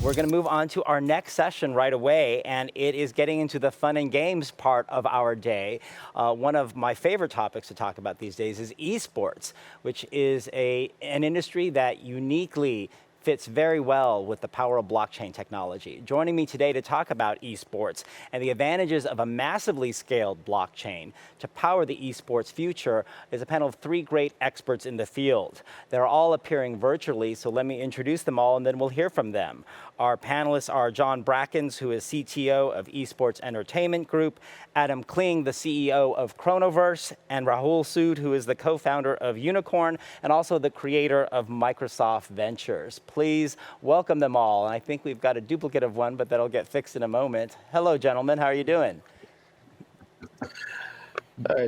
We're going to move on to our next session right away, and it is getting into the fun and games part of our day. One of my favorite topics to talk about these days is esports, which is an industry that uniquely fits very well with the power of blockchain technology. Joining me today to talk about esports and the advantages of a massively scaled blockchain to power the esports future is a panel of three great experts in the field. They're all appearing virtually, so let me introduce them all and then we'll hear from them. Our panelists are John Brackens, who is CTO of Esports Entertainment Group, Adam Kling, the CEO of Kronoverse, and Rahul Sood, who is the co-founder of Unikrn and also the creator of Microsoft Ventures. Please welcome them all. And I think we've got a duplicate of one, but that'll get fixed in a moment. Hello, gentlemen. How are you doing?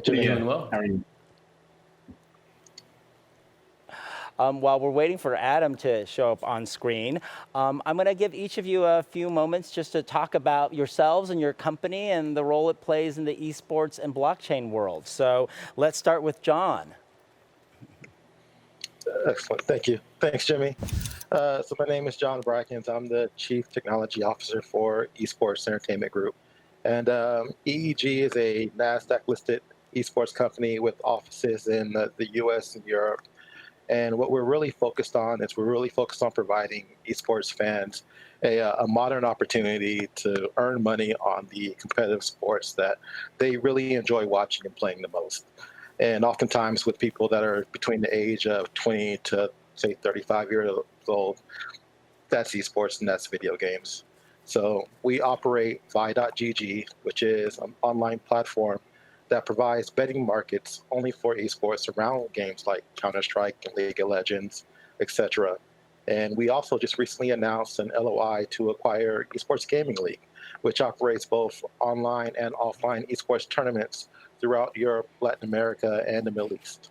Jimmy, doing well. How are you? While we're waiting for Adam to show up on screen, I'm going to give each of you a few moments just to talk about yourselves and your company and the role it plays in the esports and blockchain world. So let's start with John. Excellent. Thank you. Thanks, Jimmy. So my name is John Brackens. I'm the Chief Technology Officer for Esports Entertainment Group. And EEG is a NASDAQ-listed esports company with offices in the U.S. and Europe. And what we're really focused on is providing esports fans a modern opportunity to earn money on the competitive sports that they really enjoy watching and playing the most. And oftentimes with people that are between the age of 20 to, say, 35 years old, that's esports and that's video games. So we operate Vi.gg, which is an online platform that provides betting markets only for esports around games like Counter-Strike and League of Legends, etc. And we also just recently announced an LOI to acquire Esports Gaming League, which operates both online and offline esports tournaments throughout Europe, Latin America, and the Middle East.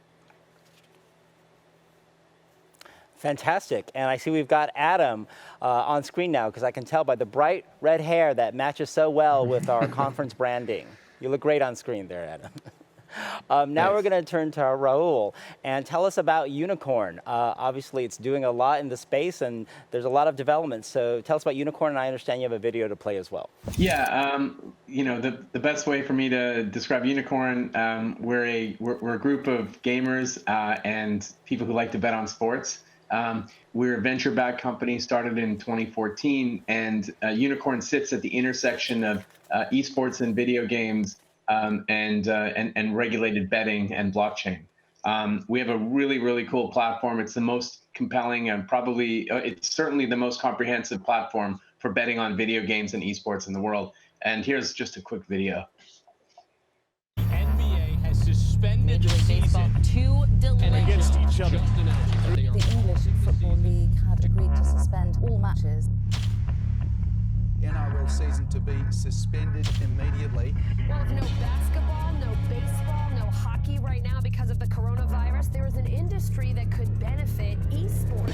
Fantastic. And I see we've got Adam on screen now, because I can tell by the bright red hair that matches so well with our conference branding. You look great on screen there, Adam. Now we're going to turn to Rahul and tell us about Unikrn. Obviously, it's doing a lot in the space, and there's a lot of development. So tell us about Unikrn, and I understand you have a video to play as well. Yeah, you know, the best way for me to describe Unikrn, we're a group of gamers and people who like to bet on sports. We're a venture-backed company started in 2014, and Unikrn sits at the intersection of esports and video games and regulated betting and blockchain. We have a really cool platform. It's the most compelling and probably it's certainly the most comprehensive platform for betting on video games and esports in the world. And here's just a quick video. NBA has suspended the season and against each other. The English Football League had agreed to suspend all matches. NRL season to be suspended immediately. Well, with no basketball, no baseball, no hockey right now because of the coronavirus, there is an industry that could benefit esports.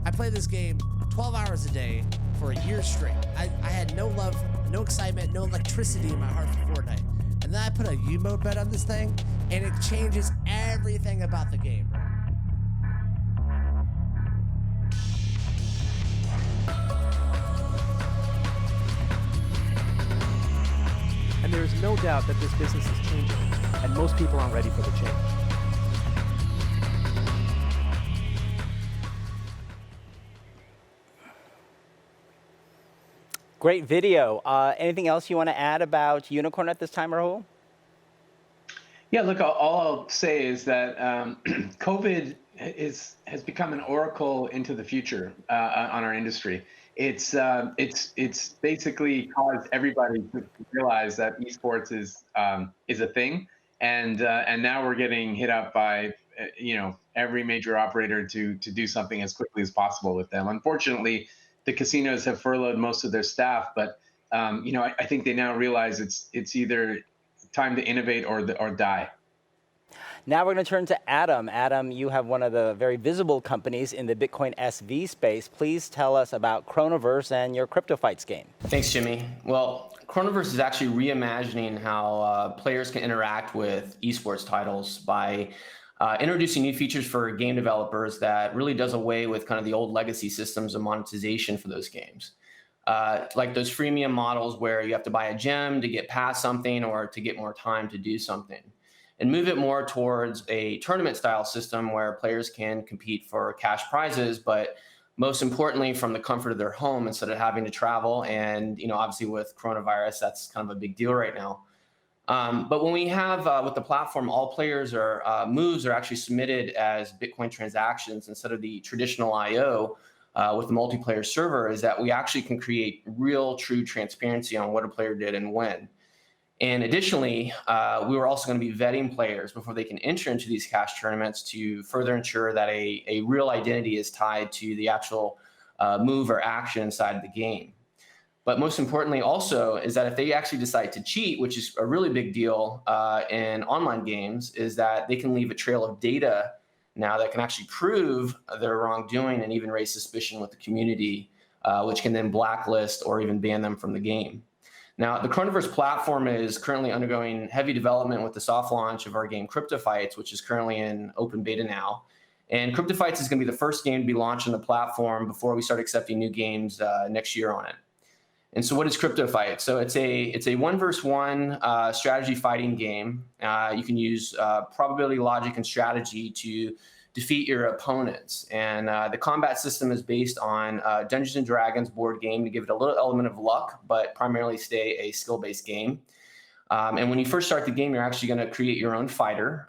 I play this game 12 hours a day for a year straight. I had no love, no excitement, no electricity in my heart for Fortnite. And then I put a U-mode bet on this thing, and it changes everything about the game. And there is no doubt that this business is changing, and most people aren't ready for the change. Great video. Anything else you want to add about Unikrn at this time, Rahul? Yeah, look, all I'll say is that COVID has become an oracle into the future on our industry. It's basically caused everybody to realize that esports is a thing, and now we're getting hit up by every major operator to do something as quickly as possible with them. Unfortunately, the casinos have furloughed most of their staff, but I think they now realize it's either time to innovate or die. Now we're going to turn to Adam. Adam, you have one of the very visible companies in the Bitcoin SV space. Please tell us about Kronoverse and your Crypto Fights game. Thanks, Jimmy. Well, Kronoverse is actually reimagining how players can interact with esports titles by introducing new features for game developers that really does away with kind of the old legacy systems of monetization for those games. Like those freemium models where you have to buy a gem to get past something or to get more time to do something, and move it more towards a tournament style system where players can compete for cash prizes, but most importantly from the comfort of their home instead of having to travel. And obviously with coronavirus, that's kind of a big deal right now. But when we have with the platform, all players moves are actually submitted as Bitcoin transactions instead of the traditional IO with the multiplayer server, is that we actually can create real true transparency on what a player did and when. And additionally, we were also going to be vetting players before they can enter into these cash tournaments to further ensure that a real identity is tied to the actual move or action inside the game. But most importantly also is that if they actually decide to cheat, which is a really big deal in online games, is that they can leave a trail of data now that can actually prove their wrongdoing and even raise suspicion with the community, which can then blacklist or even ban them from the game. Now, the Kronoverse platform is currently undergoing heavy development with the soft launch of our game Crypto Fights, which is currently in open beta now. And Crypto Fights is going to be the first game to be launched on the platform before we start accepting new games next year on it. And so what is Crypto Fights? So it's a 1 versus 1 strategy fighting game. You can use probability, logic, and strategy to defeat your opponents. And the combat system is based on Dungeons and Dragons board game to give it a little element of luck, but primarily stay a skill-based game. And when you first start the game, you're actually going to create your own fighter.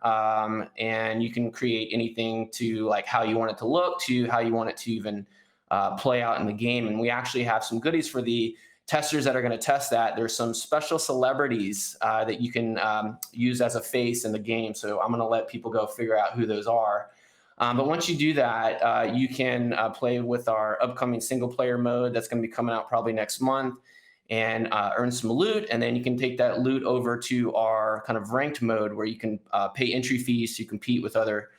And you can create anything to like how you want it to look to how you want it to even play out in the game. And we actually have some goodies for the testers that are going to test that. There's some special celebrities that you can use as a face in the game. So I'm going to let people go figure out who those are. But once you do that, you can play with our upcoming single player mode that's going to be coming out probably next month and earn some loot. And then you can take that loot over to our kind of ranked mode where you can pay entry fees to compete with other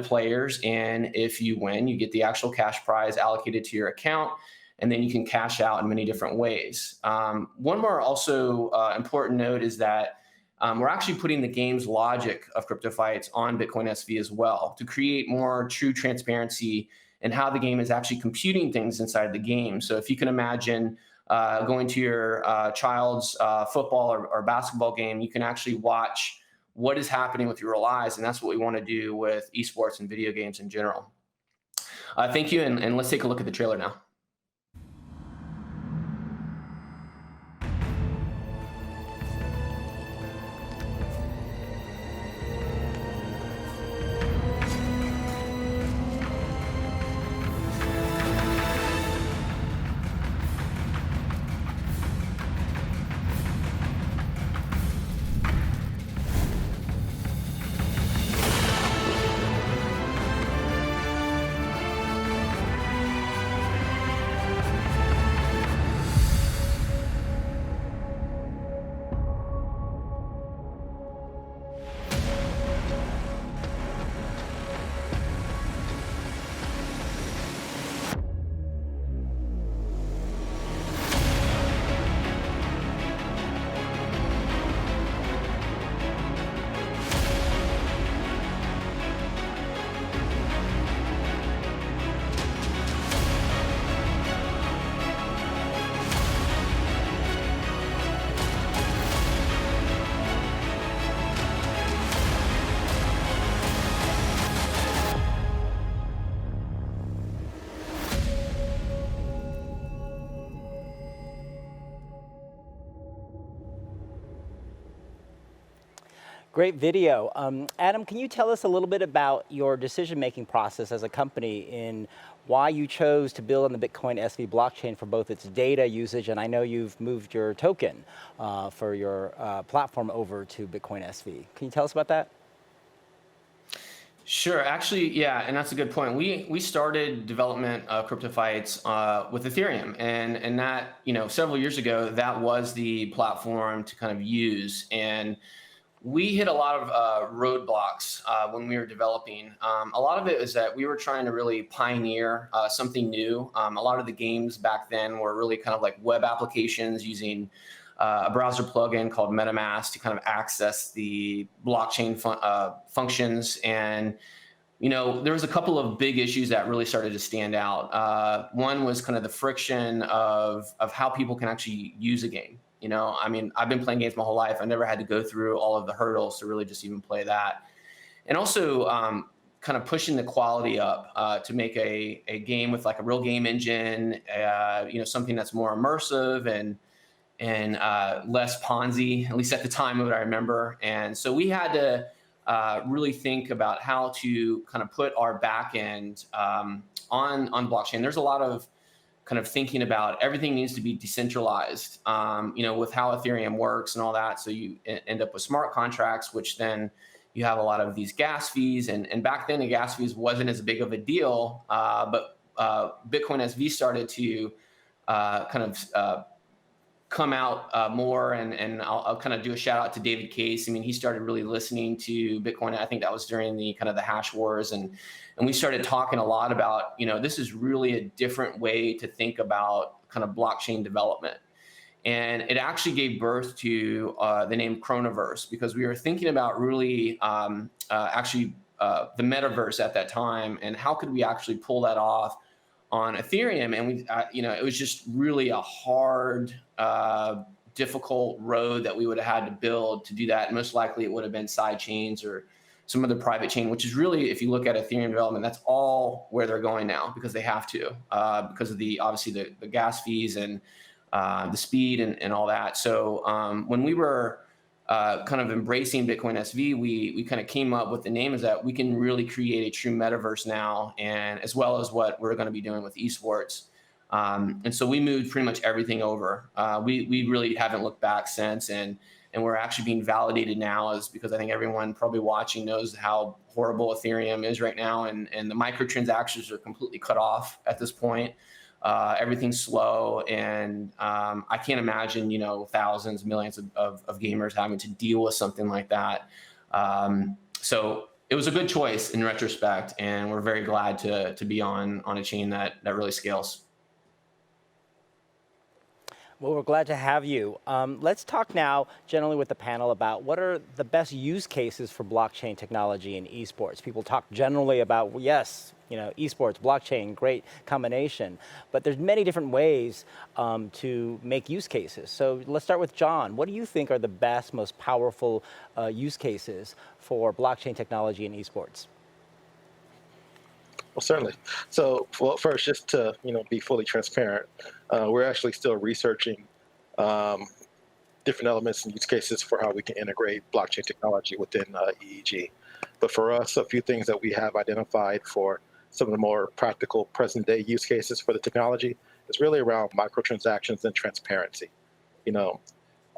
players. And if you win, you get the actual cash prize allocated to your account. And then you can cash out in many different ways. One more also important note is that we're actually putting the game's logic of Crypto Fights on Bitcoin SV as well to create more true transparency in how the game is actually computing things inside the game. So if you can imagine going to your child's football or basketball game, you can actually watch what is happening with your real eyes. And that's what we want to do with esports and video games in general. Thank you. And let's take a look at the trailer now. Great video. Adam, can you tell us a little bit about your decision-making process as a company in why you chose to build on the Bitcoin SV blockchain for both its data usage, and I know you've moved your token for your platform over to Bitcoin SV. Can you tell us about that? Sure. Actually, yeah, and that's a good point. We started development of crypto fights with Ethereum, and that, several years ago, that was the platform to kind of use. And we hit a lot of roadblocks when we were developing. A lot of it is that we were trying to really pioneer something new. A lot of the games back then were really kind of like web applications using a browser plugin called MetaMask to kind of access the blockchain functions. And there was a couple of big issues that really started to stand out. One was kind of the friction of how people can actually use a game. I mean, I've been playing games my whole life. I never had to go through all of the hurdles to really just even play that. And also kind of pushing the quality up to make a game with like a real game engine, something that's more immersive and less Ponzi, at least at the time of it, I remember. And so we had to really think about how to kind of put our back end on blockchain. There's a lot of kind of thinking about everything needs to be decentralized, with how Ethereum works and all that. So you end up with smart contracts, which then you have a lot of these gas fees. And back then the gas fees wasn't as big of a deal, but Bitcoin SV started to kind of come out more, and I'll kind of do a shout out to David Case. I mean, he started really listening to Bitcoin. I think that was during the kind of the hash wars, and we started talking a lot about, this is really a different way to think about kind of blockchain development. And it actually gave birth to the name Kronoverse, because we were thinking about really the metaverse at that time, and how could we actually pull that off on Ethereum. And we, it was just really a hard, difficult road that we would have had to build to do that. Most likely it would have been side chains or some other private chain, which is really, if you look at Ethereum development, that's all where they're going now, because they have to, because of obviously the gas fees and the speed and all that. So when we were kind of embracing Bitcoin SV, we kind of came up with the name is that we can really create a true metaverse now, and as well as what we're going to be doing with esports. And so we moved pretty much everything over. We really haven't looked back since, and we're actually being validated now, is because I think everyone probably watching knows how horrible Ethereum is right now, and the microtransactions are completely cut off at this point. Everything's slow, and I can't imagine, thousands, millions of gamers having to deal with something like that. So it was a good choice in retrospect, and we're very glad to be on a chain that really scales. Well, we're glad to have you. Let's talk now generally with the panel about what are the best use cases for blockchain technology in esports. People talk generally about, yes, esports, blockchain, great combination, but there's many different ways to make use cases. So let's start with John. What do you think are the best, most powerful use cases for blockchain technology in esports? Well, certainly. So, well, first, just to be fully transparent, we're actually still researching different elements and use cases for how we can integrate blockchain technology within EEG. But for us, a few things that we have identified for some of the more practical present-day use cases for the technology is really around microtransactions and transparency.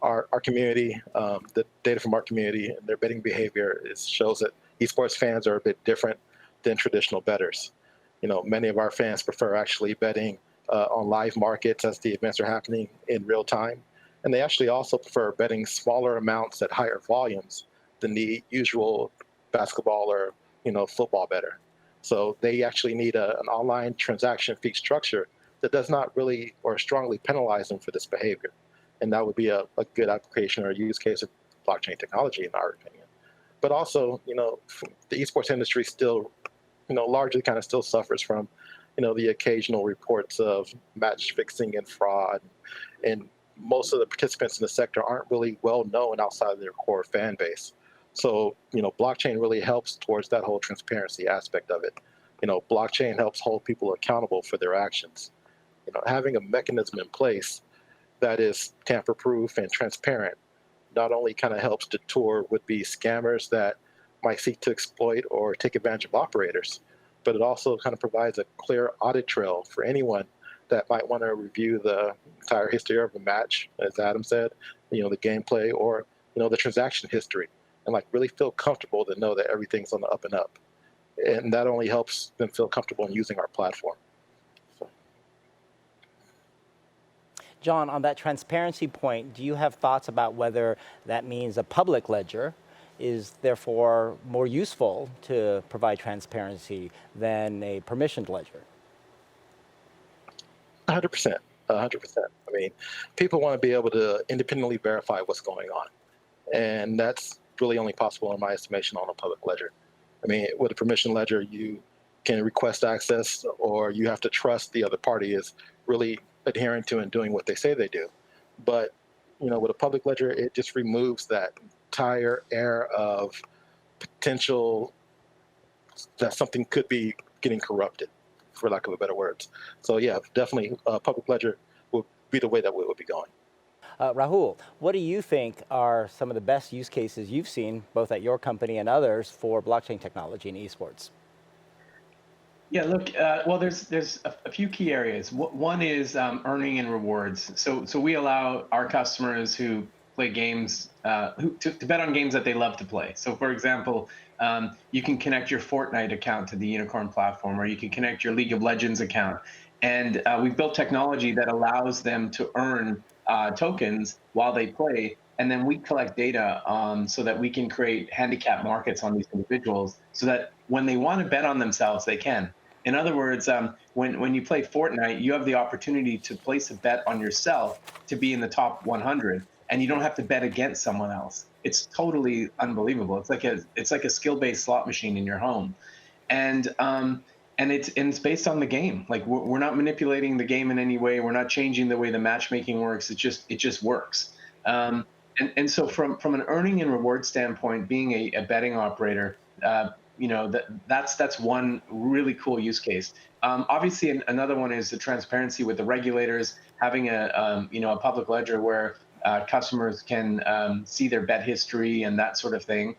Our community, the data from our community and their betting behavior shows that esports fans are a bit different than traditional bettors. Many of our fans prefer actually betting on live markets as the events are happening in real time. And they actually also prefer betting smaller amounts at higher volumes than the usual basketball or, football bettor. So they actually need an online transaction fee structure that does not really or strongly penalize them for this behavior. And that would be a good application or use case of blockchain technology, in our opinion. But also, the esports industry still largely kind of still suffers from, the occasional reports of match fixing and fraud. And most of the participants in the sector aren't really well known outside of their core fan base. So, blockchain really helps towards that whole transparency aspect of it. Blockchain helps hold people accountable for their actions. Having a mechanism in place that is tamper-proof and transparent not only kind of helps deter would-be scammers that might seek to exploit or take advantage of operators, but it also kind of provides a clear audit trail for anyone that might want to review the entire history of the match, as Adam said, the gameplay, or the transaction history, and really feel comfortable to know that everything's on the up and up. and that only helps them feel comfortable in using our platform. So. John, on that transparency point, do you have thoughts about whether that means a public ledger is therefore more useful to provide transparency than a permissioned ledger? 100%. 100%. I mean, people want to be able to independently verify what's going on. And that's really only possible in my estimation on a public ledger. I mean, with a permission ledger, you can request access, or you have to trust the other party is really adhering to and doing what they say they do. But, with a public ledger, it just removes that entire air of potential that something could be getting corrupted, for lack of a better words. So yeah, definitely public ledger would be the way that we would be going. Rahul, what do you think are some of the best use cases you've seen, both at your company and others, for blockchain technology in esports? Yeah, look, well, there's a few key areas. One is earning and rewards. So we allow our customers who play games to bet on games that they love to play. So for example, you can connect your Fortnite account to the Unikrn platform, or you can connect your League of Legends account. And we've built technology that allows them to earn tokens while they play. And then we collect data so that we can create handicap markets on these individuals so that when they want to bet on themselves, they can. In other words, when you play Fortnite, you have the opportunity to place a bet on yourself to be in the top 100, and you don't have to bet against someone else. It's totally unbelievable. It's like a skill-based slot machine in your home, and it's based on the game. Like we're not manipulating the game in any way. We're not changing the way the matchmaking works. It just works. And so from an earning and reward standpoint, being a betting operator, that's one really cool use case. Obviously, another one is the transparency with the regulators, having a public ledger where customers can see their bet history and that sort of thing.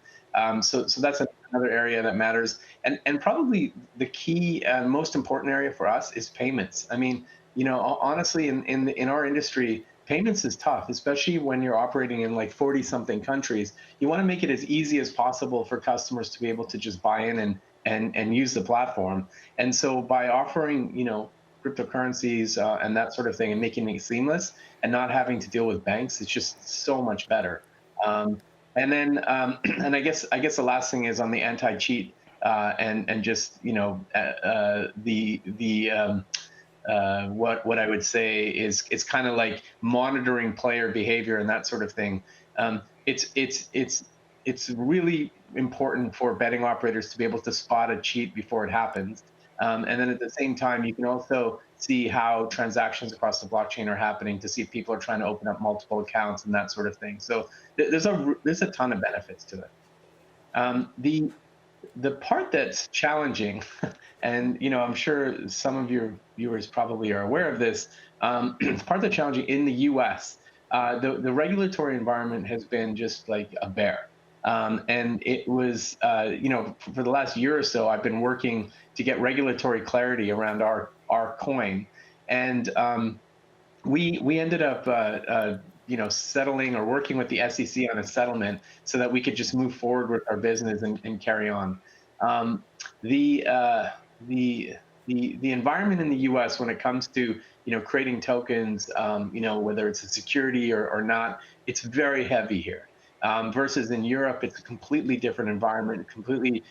So that's another area that matters. And probably the key, most important area for us is payments. I mean, honestly, in our industry, payments is tough, especially when you're operating in like 40-something countries. You want to make it as easy as possible for customers to be able to just buy in and use the platform. And so by offering, cryptocurrencies and that sort of thing and making it seamless and not having to deal with banks, it's just so much better. And then, and I guess the last thing is on the anti-cheat and just, what I would say is it's kind of like monitoring player behavior and that sort of thing. It's really important for betting operators to be able to spot a cheat before it happens. And then at the same time, you can also see how transactions across the blockchain are happening to see if people are trying to open up multiple accounts and that sort of thing. So there's a ton of benefits to it. The part that's challenging, and I'm sure some of your viewers probably are aware of this, the part that's challenging in the U.S., the regulatory environment has been just like a bear. And it was, for the last year or so, I've been working to get regulatory clarity around our coin. And we ended up settling or working with the SEC on a settlement so that we could just move forward with our business and carry on. The environment in the U.S. when it comes to creating tokens, whether it's a security or not, it's very heavy here. Versus in Europe, it's a completely different environment.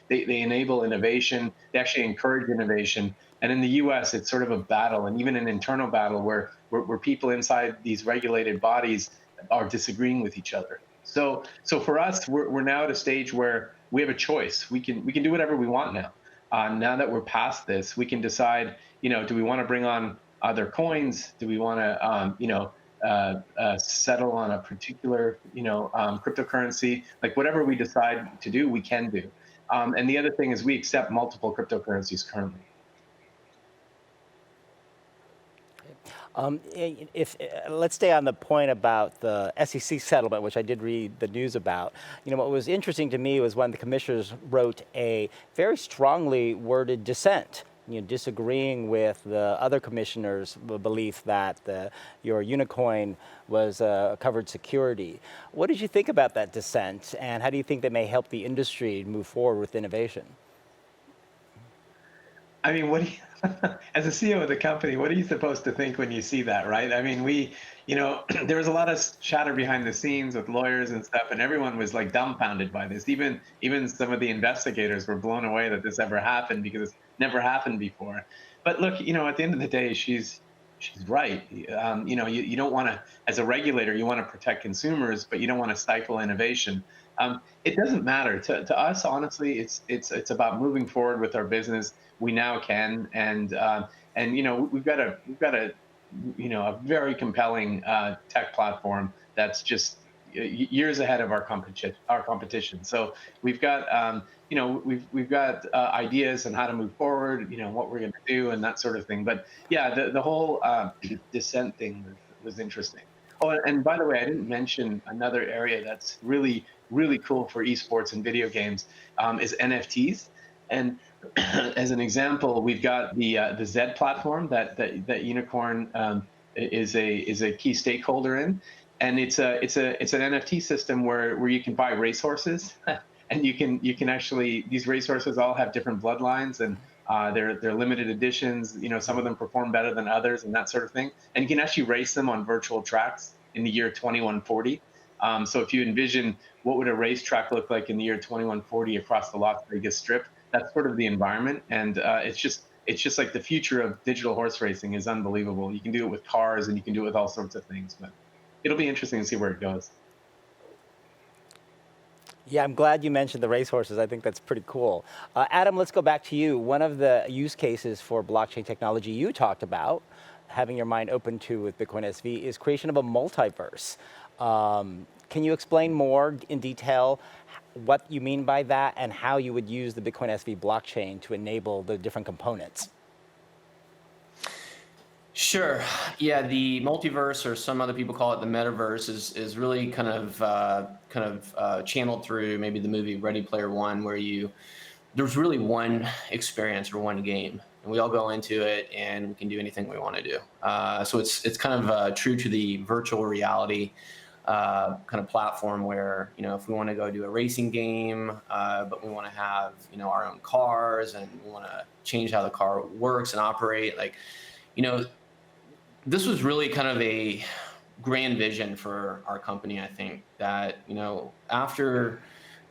They enable innovation. They actually encourage innovation. And in the U.S., it's sort of a battle, and even an internal battle where people inside these regulated bodies are disagreeing with each other. So for us, we're now at a stage where we have a choice. We can do whatever we want now. Now that we're past this, we can decide. Do we want to bring on other coins? Do we want to settle on a particular cryptocurrency? Like whatever we decide to do, we can do. And the other thing is we accept multiple cryptocurrencies currently. Let's stay on the point about the SEC settlement, which I did read the news about. What was interesting to me was when the commissioners wrote a very strongly worded dissent, disagreeing with the other commissioners' belief that your Unikrn was a covered security. What did you think about that dissent, and how do you think that may help the industry move forward with innovation? I mean, what do you, as a CEO of the company, what are you supposed to think when you see that, right? I mean, there was a lot of chatter behind the scenes with lawyers and stuff, and everyone was like dumbfounded by this. Even some of the investigators were blown away that this ever happened because it's never happened before. But look, at the end of the day, she's right. You don't want to, as a regulator, you want to protect consumers, but you don't want to stifle innovation. It doesn't matter to us, honestly. It's about moving forward with our business. We now can, and we've got a very compelling tech platform that's just years ahead of our competition. So we've got we've got ideas on how to move forward, what we're going to do and that sort of thing. But yeah, the whole dissent thing was interesting. Oh, and by the way, I didn't mention another area that's really, really cool for esports and video games is NFTs. And as an example, we've got the Z platform that Unikrn is a key stakeholder in, and it's an NFT system where you can buy racehorses, and you can actually, these racehorses all have different bloodlines, and they're limited editions. Some of them perform better than others, and that sort of thing. And you can actually race them on virtual tracks in the year 2140. So if you envision what would a racetrack look like in the year 2140 across the Las Vegas Strip, that's sort of the environment. And it's just like the future of digital horse racing is unbelievable. You can do it with cars, and you can do it with all sorts of things. But it'll be interesting to see where it goes. Yeah, I'm glad you mentioned the racehorses. I think that's pretty cool. Adam, let's go back to you. One of the use cases for blockchain technology you talked about, having your mind open to with Bitcoin SV, is creation of a multiverse. Can you explain more in detail what you mean by that and how you would use the Bitcoin SV blockchain to enable the different components? Sure. Yeah, the multiverse, or some other people call it the metaverse, is really kind of channeled through maybe the movie Ready Player One, where there's really one experience or one game, and we all go into it and we can do anything we want to do. So it's kind of true to the virtual reality kind of platform, where if we want to go do a racing game, but we want to have our own cars, and we want to change how the car works and operate, this was really kind of a grand vision for our company. I think that after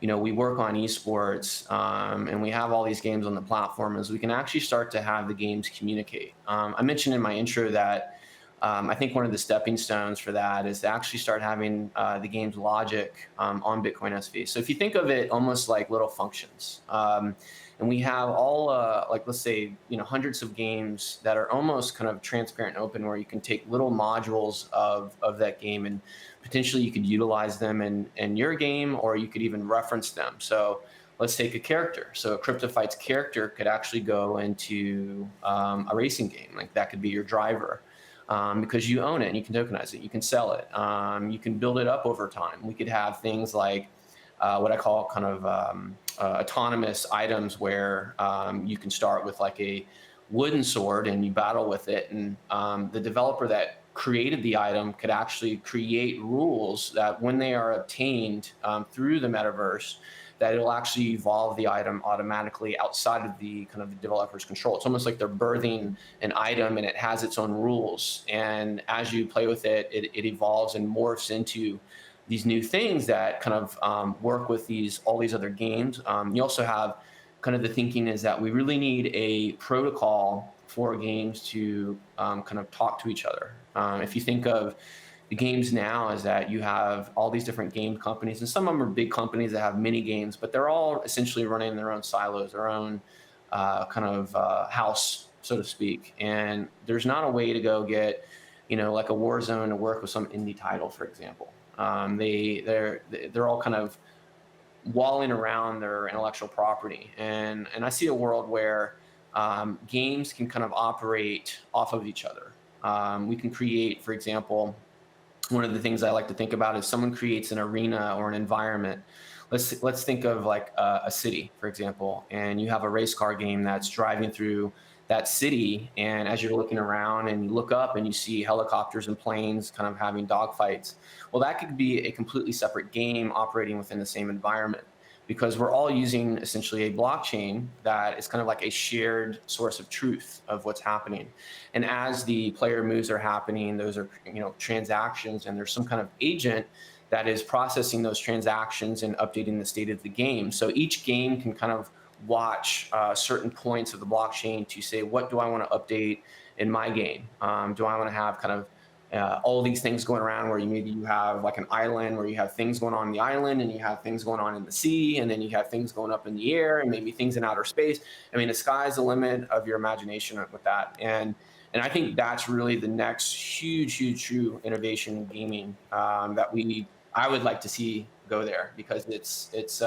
we work on esports, and we have all these games on the platform, is we can actually start to have the games communicate. I mentioned in my intro that I think one of the stepping stones for that is to actually start having the game's logic on Bitcoin SV. So if you think of it almost like little functions, and we have all, let's say, hundreds of games that are almost kind of transparent and open, where you can take little modules of that game, and potentially you could utilize them in your game, or you could even reference them. So let's take a character. So a CryptoFights character could actually go into a racing game. Like, that could be your driver. Because you own it and you can tokenize it, you can sell it, you can build it up over time. We could have things like what I call kind of autonomous items, where you can start with like a wooden sword and you battle with it, and the developer that created the item could actually create rules that, when they are obtained through the metaverse, that it'll actually evolve the item automatically outside of the kind of the developer's control. It's almost like they're birthing an item, and it has its own rules. And as you play with it, it evolves and morphs into these new things that kind of work with all these other games. You also have kind of the thinking is that we really need a protocol for games to kind of talk to each other. If you think of the games now, is that you have all these different game companies, and some of them are big companies that have mini games, but they're all essentially running their own silos, their own kind of house, so to speak. And there's not a way to go get, like a Warzone to work with some indie title, for example. They're all kind of walling around their intellectual property, and I see a world where games can kind of operate off of each other. We can create, for example, one of the things I like to think about is someone creates an arena or an environment. Let's think of like a city, for example, and you have a race car game that's driving through that city, and as you're looking around and you look up and you see helicopters and planes kind of having dogfights, well, that could be a completely separate game operating within the same environment, because we're all using essentially a blockchain that is kind of like a shared source of truth of what's happening. And as the player moves are happening, those are, transactions, and there's some kind of agent that is processing those transactions and updating the state of the game. So each game can kind of watch certain points of the blockchain to say, what do I want to update in my game? Do I want to have kind of all these things going around where maybe you have like an island where you have things going on in the island, and you have things going on in the sea, and then you have things going up in the air, and maybe things in outer space. I mean, the sky's the limit of your imagination with that. And I think that's really the next huge true innovation in gaming that I would like to see go there, because it's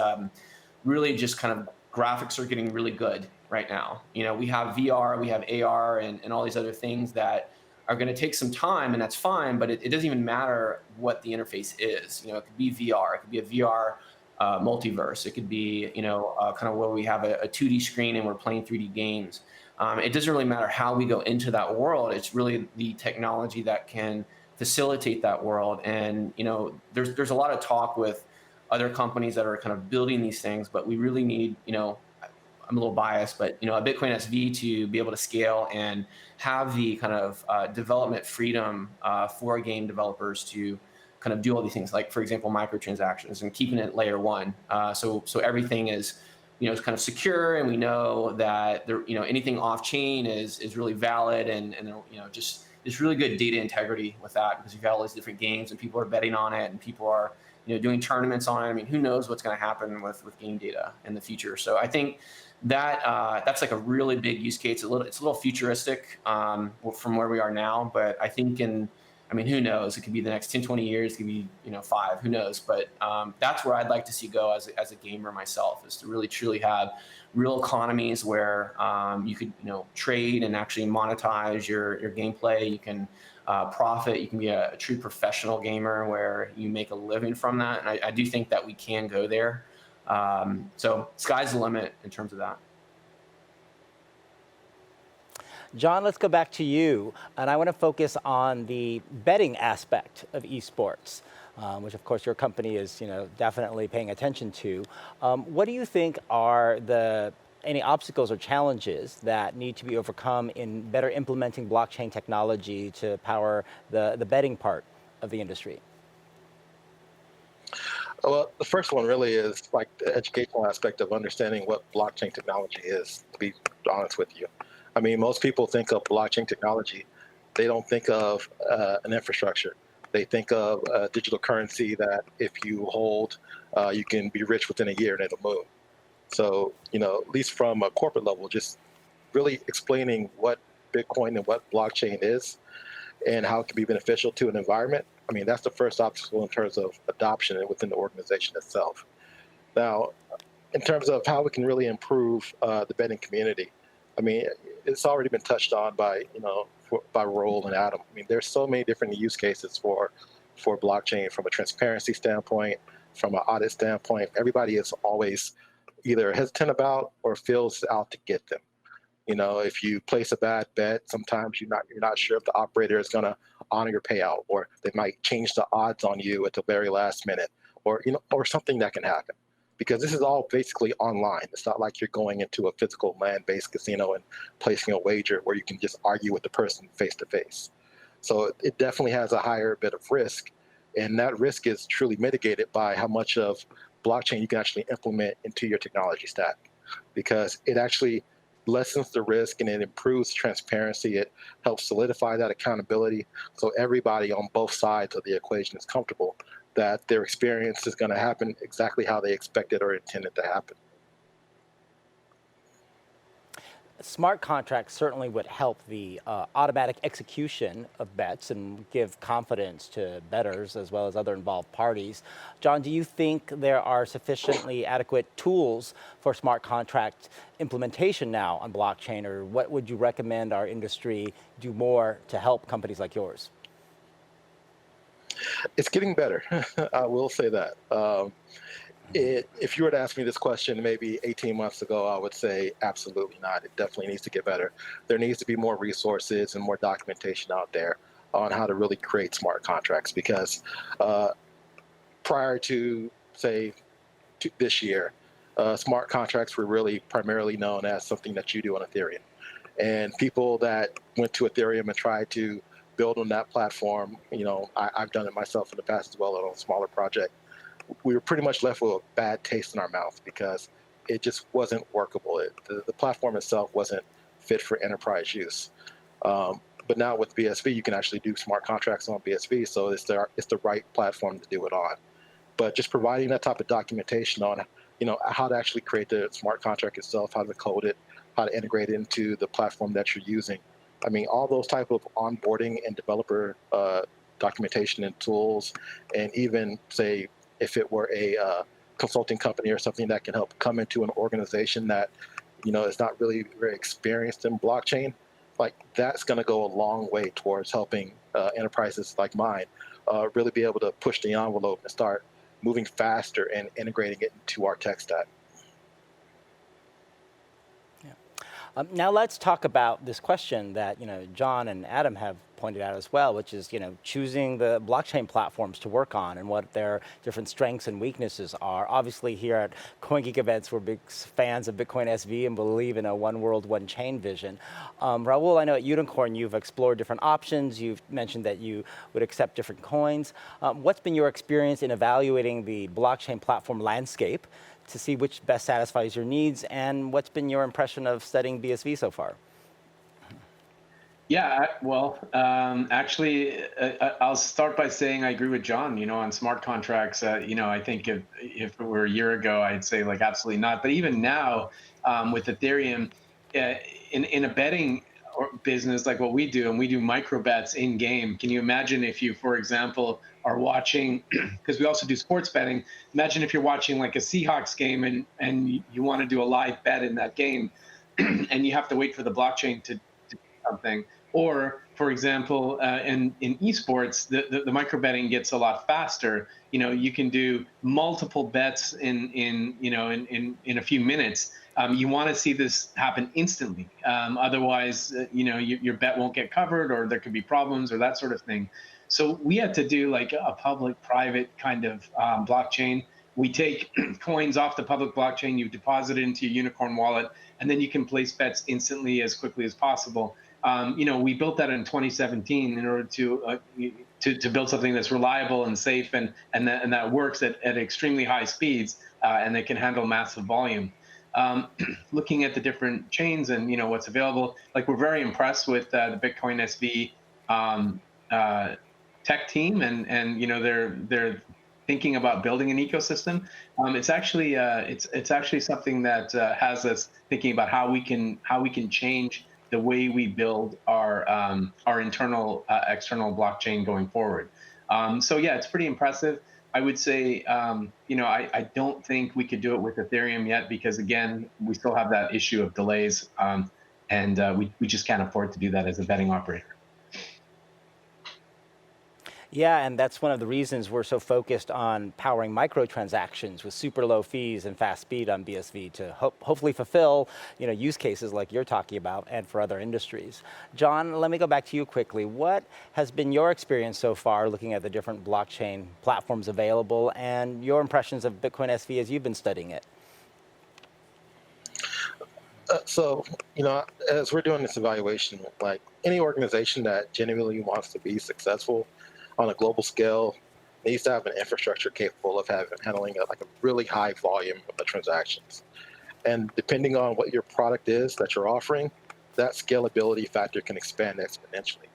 really just kind of graphics are getting really good right now. We have VR, we have AR, and all these other things that are going to take some time, and that's fine, but it doesn't even matter what the interface is. It could be VR, it could be a VR multiverse, it could be, kind of where we have a 2D screen and we're playing 3D games. It doesn't really matter how we go into that world. It's really the technology that can facilitate that world. And, there's a lot of talk with other companies that are kind of building these things, but we really need, I'm a little biased, but a Bitcoin SV to be able to scale and have the kind of development freedom for game developers to kind of do all these things, like, for example, microtransactions, and keeping it layer one. So everything is, is kind of secure, and we know that there, anything off chain is really valid, and just there's really good data integrity with that, because you've got all these different games and people are betting on it, and people are doing tournaments on it. I mean, who knows what's going to happen with game data in the future? So I think that that's like a really big use case. It's a little futuristic from where we are now, but I think who knows? It could be the next 10, 20 years, it could be 5, who knows? But that's where I'd like to see go as a gamer myself, is to really truly have real economies where you could trade and actually monetize your gameplay. You can profit. You can be a true professional gamer where you make a living from that. And I do think that we can go there. So sky's the limit in terms of that. John, let's go back to you. And I want to focus on the betting aspect of esports, which of course your company is definitely paying attention to. What do you think are any obstacles or challenges that need to be overcome in better implementing blockchain technology to power the betting part of the industry? Well, the first one really is like the educational aspect of understanding what blockchain technology is, to be honest with you. I mean, most people think of blockchain technology, they don't think of an infrastructure. They think of a digital currency that if you hold, you can be rich within a year and it'll move. So, at least from a corporate level, just really explaining what Bitcoin and what blockchain is and how it can be beneficial to an environment. I mean, that's the first obstacle in terms of adoption within the organization itself. Now, in terms of how we can really improve the betting community, I mean, it's already been touched on by Rahul and Adam. I mean, there's so many different use cases for blockchain from a transparency standpoint, from an audit standpoint. Everybody is always either hesitant about or feels out to get them. If you place a bad bet, sometimes you're not sure if the operator is going to honor your payout, or they might change the odds on you at the very last minute, or something that can happen. Because this is all basically online. It's not like you're going into a physical land-based casino and placing a wager where you can just argue with the person face to face. So it definitely has a higher bit of risk, and that risk is truly mitigated by how much of blockchain you can actually implement into your technology stack, because it actually lessens the risk and it improves transparency. It helps solidify that accountability, so everybody on both sides of the equation is comfortable that their experience is going to happen exactly how they expected or intended to happen. Smart contracts certainly would help the automatic execution of bets and give confidence to bettors as well as other involved parties. John, do you think there are sufficiently adequate tools for smart contract implementation now on blockchain, or what would you recommend our industry do more to help companies like yours? It's getting better. I will say that. If you were to ask me this question maybe 18 months ago, I would say absolutely not. It definitely needs to get better. There needs to be more resources and more documentation out there on how to really create smart contracts, because prior to, say, this year, smart contracts were really primarily known as something that you do on Ethereum. And people that went to Ethereum and tried to build on that platform, I've done it myself in the past as well on a smaller project. We were pretty much left with a bad taste in our mouth because it just wasn't workable. The platform itself wasn't fit for enterprise use. But now with BSV, you can actually do smart contracts on BSV, so it's the right platform to do it on. But just providing that type of documentation on, how to actually create the smart contract itself, how to code it, how to integrate it into the platform that you're using. I mean, all those type of onboarding and developer documentation and tools, and even say if it were a consulting company or something that can help come into an organization that, is not really very experienced in blockchain, like that's going to go a long way towards helping enterprises like mine really be able to push the envelope and start moving faster and integrating it into our tech stack. Now let's talk about this question that John and Adam have pointed out as well, which is choosing the blockchain platforms to work on and what their different strengths and weaknesses are. Obviously, here at CoinGeek events, we're big fans of Bitcoin SV and believe in a one world, one chain vision. Rahul, I know at Unikrn you've explored different options. You've mentioned that you would accept different coins. What's been your experience in evaluating the blockchain platform landscape to see which best satisfies your needs, and what's been your impression of studying BSV so far? Yeah, well, actually, I'll start by saying I agree with John, on smart contracts. I think if it were a year ago, I'd say like absolutely not. But even now, with Ethereum, in a betting business like what we do, and we do micro bets in game, can you imagine if you, for example, are watching, because we also do sports betting, imagine if you're watching like a Seahawks game and you want to do a live bet in that game and you have to wait for the blockchain to do something. Or, for example, in esports, the micro betting gets a lot faster. You can do multiple bets in a few minutes. You want to see this happen instantly. Otherwise, your bet won't get covered, or there could be problems, or that sort of thing. So we had to do like a public-private kind of blockchain. We take coins off the public blockchain, you deposit it into your Unikrn wallet, and then you can place bets instantly as quickly as possible. We built that in 2017 in order to build something that's reliable and safe and that works at extremely high speeds and that can handle massive volume. Looking at the different chains and what's available, like we're very impressed with the Bitcoin SV tech team, and they're thinking about building an ecosystem. It's actually something that has us thinking about how we can change the way we build our internal external blockchain going forward. So yeah, it's pretty impressive. I would say, I don't think we could do it with Ethereum yet because, again, we still have that issue of delays, and we just can't afford to do that as a betting operator. Yeah, and that's one of the reasons we're so focused on powering microtransactions with super low fees and fast speed on BSV to hopefully fulfill use cases like you're talking about and for other industries. John, let me go back to you quickly. What has been your experience so far looking at the different blockchain platforms available and your impressions of Bitcoin SV as you've been studying it? So, as we're doing this evaluation, like any organization that genuinely wants to be successful on a global scale needs to have an infrastructure capable of handling a really high volume of transactions. And depending on what your product is that you're offering, that scalability factor can expand exponentially.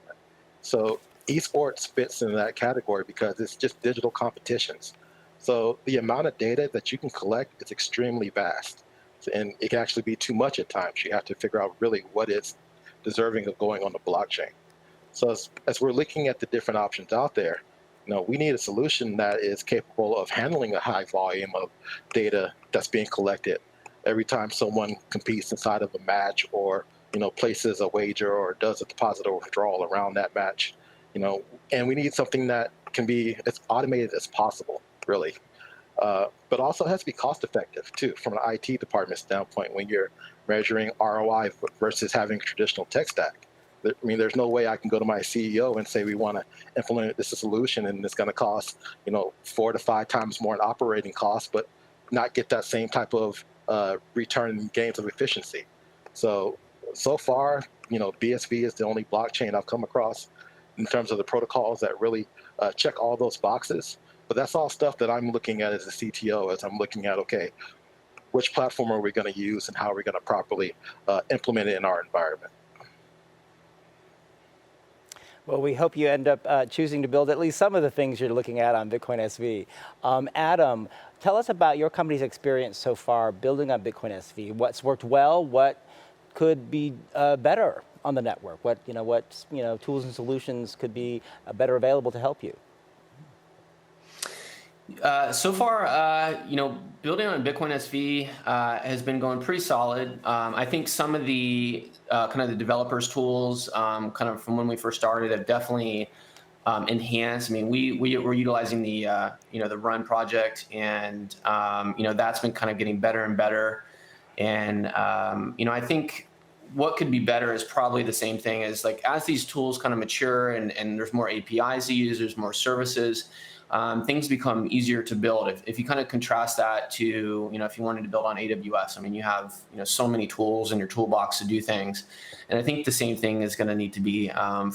So esports fits in that category because it's just digital competitions. So the amount of data that you can collect is extremely vast. And it can actually be too much at times. You have to figure out really what is deserving of going on the blockchain. So as we're looking at the different options out there, we need a solution that is capable of handling a high volume of data that's being collected every time someone competes inside of a match or, places a wager or does a deposit or withdrawal around that match, and we need something that can be as automated as possible, really. But also has to be cost effective too, from an IT department standpoint when you're measuring ROI versus having a traditional tech stack. I mean, there's no way I can go to my CEO and say we want to implement this solution and it's going to cost, 4 to 5 times more in operating costs, but not get that same type of return gains of efficiency. So far, BSV is the only blockchain I've come across in terms of the protocols that really check all those boxes. But that's all stuff that I'm looking at as a CTO, as I'm looking at, okay, which platform are we going to use and how are we going to properly implement it in our environment? Well, we hope you end up choosing to build at least some of the things you're looking at on Bitcoin SV. Adam, tell us about your company's experience so far building on Bitcoin SV. What's worked well? What could be better on the network? What tools and solutions could be better available to help you? So far, building on Bitcoin SV has been going pretty solid. I think some of the kind of the developers tools, kind of from when we first started, have definitely enhanced. I mean, we were utilizing the the Run project, and that's been kind of getting better and better. And I think what could be better is probably the same thing as, like, as these tools kind of mature and there's more APIs to use, there's more services. Things become easier to build. If you kind of contrast that to, if you wanted to build on AWS, I mean, you have, so many tools in your toolbox to do things. And I think the same thing is going to need to be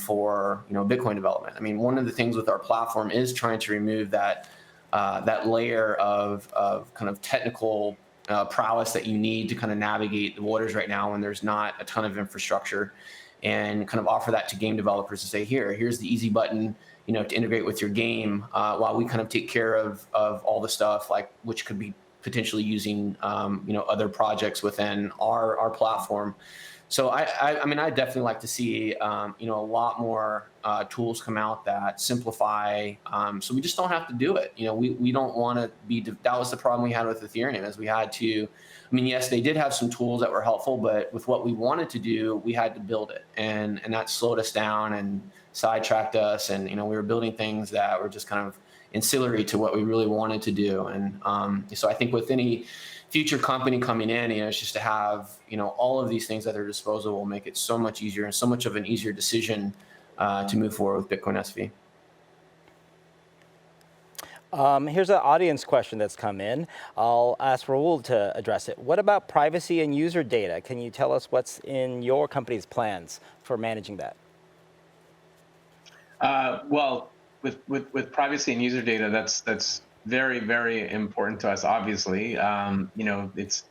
for, Bitcoin development. I mean, one of the things with our platform is trying to remove that layer of kind of technical prowess that you need to kind of navigate the waters right now when there's not a ton of infrastructure, and kind of offer that to game developers to say, here's the easy button, to integrate with your game, while we kind of take care of all the stuff, like, which could be potentially using, other projects within our platform. So I mean, I definitely like to see, a lot more tools come out that simplify, so we just don't have to do it. We don't want to be, that was the problem we had with Ethereum, is we had to, I mean, yes, they did have some tools that were helpful, but with what we wanted to do, we had to build it. And that slowed us down and sidetracked us. And, we were building things that were just kind of ancillary to what we really wanted to do. And so I think with any future company coming in, it's just to have, all of these things at their disposal will make it so much easier and so much of an easier decision to move forward with Bitcoin SV. Here's an audience question that's come in. I'll ask Rahul to address it. What about privacy and user data? Can you tell us what's in your company's plans for managing that? Well, with privacy and user data, that's very, very important to us. Obviously,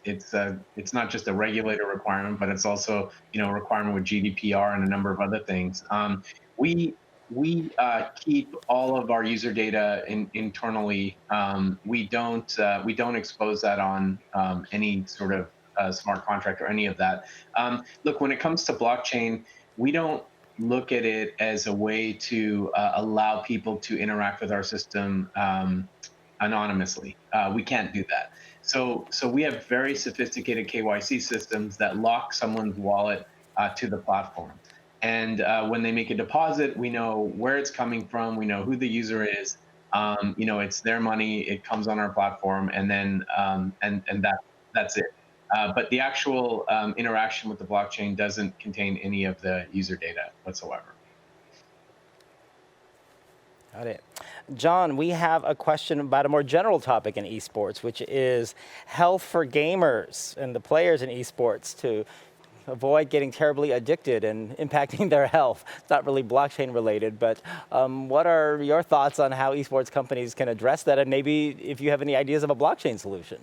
it's not just a regulator requirement, but it's also a requirement with GDPR and a number of other things. We keep all of our user data internally. We don't expose that on any sort of smart contract or any of that. Look, when it comes to blockchain, we don't look at it as a way to allow people to interact with our system anonymously. We can't do that. So we have very sophisticated KYC systems that lock someone's wallet to the platform. And when they make a deposit, we know where it's coming from. We know who the user is. It's their money. It comes on our platform, and then that's it. But the actual interaction with the blockchain doesn't contain any of the user data whatsoever. Got it. John, we have a question about a more general topic in esports, which is health for gamers and the players in esports to avoid getting terribly addicted and impacting their health. It's not really blockchain related, but what are your thoughts on how esports companies can address that? And maybe if you have any ideas of a blockchain solution.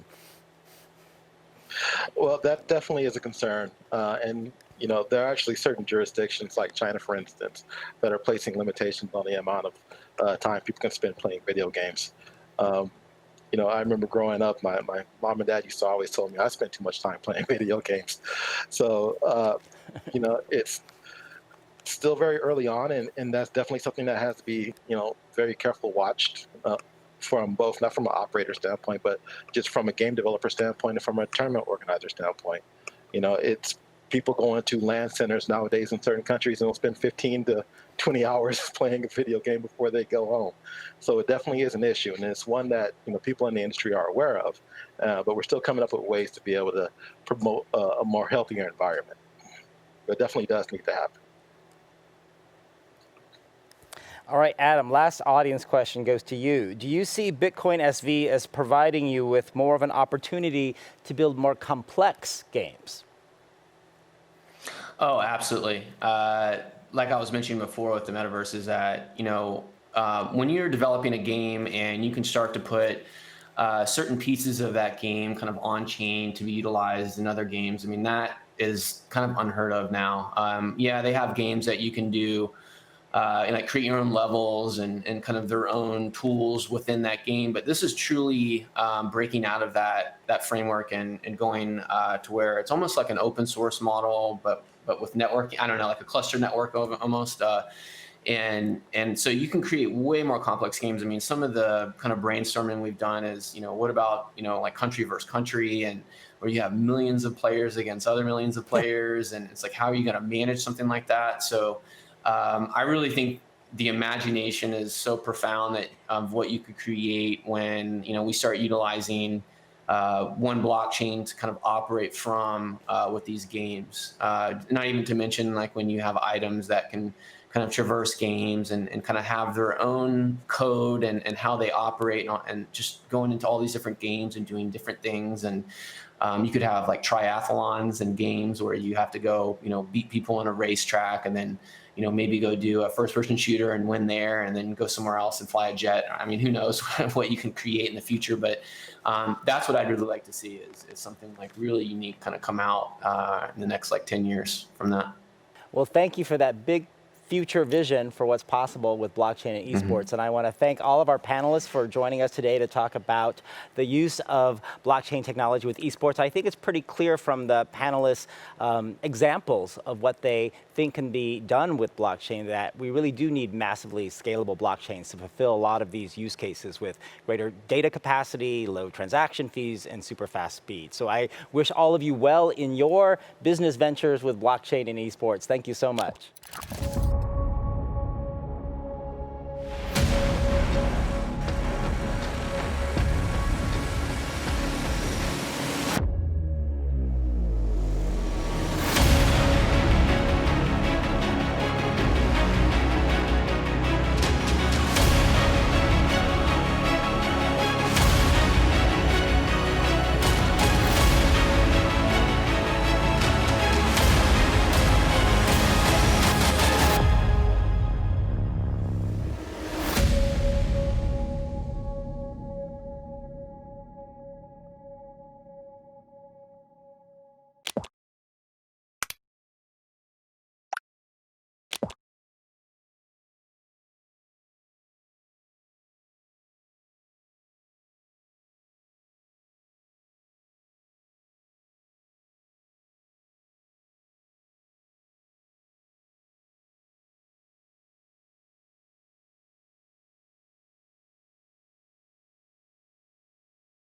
Well, that definitely is a concern. And there are actually certain jurisdictions, like China, for instance, that are placing limitations on the amount of time people can spend playing video games. I remember growing up, my mom and dad used to always tell me I spent too much time playing video games. So, it's still very early on, and that's definitely something that has to be, very carefully watched from both, not from an operator standpoint, but just from a game developer standpoint and from a tournament organizer standpoint. It's people going to LAN centers nowadays in certain countries and they'll spend 15 to 20 hours playing a video game before they go home. So it definitely is an issue, and it's one that people in the industry are aware of, but we're still coming up with ways to be able to promote a more healthier environment. But it definitely does need to happen. All right, Adam, last audience question goes to you. Do you see Bitcoin SV as providing you with more of an opportunity to build more complex games? Oh, absolutely. Like I was mentioning before with the metaverse is that, when you're developing a game and you can start to put certain pieces of that game kind of on chain to be utilized in other games, I mean, that is kind of unheard of now. Yeah, they have games that you can do and like create your own levels and kind of their own tools within that game. But this is truly breaking out of that framework and going to where it's almost like an open source model, but with networking, I don't know, like a cluster network almost. And so you can create way more complex games. I mean, some of the kind of brainstorming we've done is, what about, like country versus country, and where you have millions of players against other millions of players. And it's like, how are you going to manage something like that? So I really think the imagination is so profound that of what you could create when, we start utilizing one blockchain to kind of operate from with these games. Not even to mention like when you have items that can kind of traverse games and kind of have their own code and how they operate and just going into all these different games and doing different things. And you could have like triathlons and games where you have to go, beat people on a racetrack and then, maybe go do a first-person shooter and win there and then go somewhere else and fly a jet. I mean, who knows what you can create in the future, but that's what I'd really like to see is something like really unique kind of come out in the next like 10 years from that. Well, thank you for that big future vision for what's possible with blockchain and esports. And I want to thank all of our panelists for joining us today to talk about the use of blockchain technology with esports. I think it's pretty clear from the panelists' examples of what they think can be done with blockchain that we really do need massively scalable blockchains to fulfill a lot of these use cases with greater data capacity, low transaction fees, and super fast speed. So I wish all of you well in your business ventures with blockchain and esports. Thank you so much.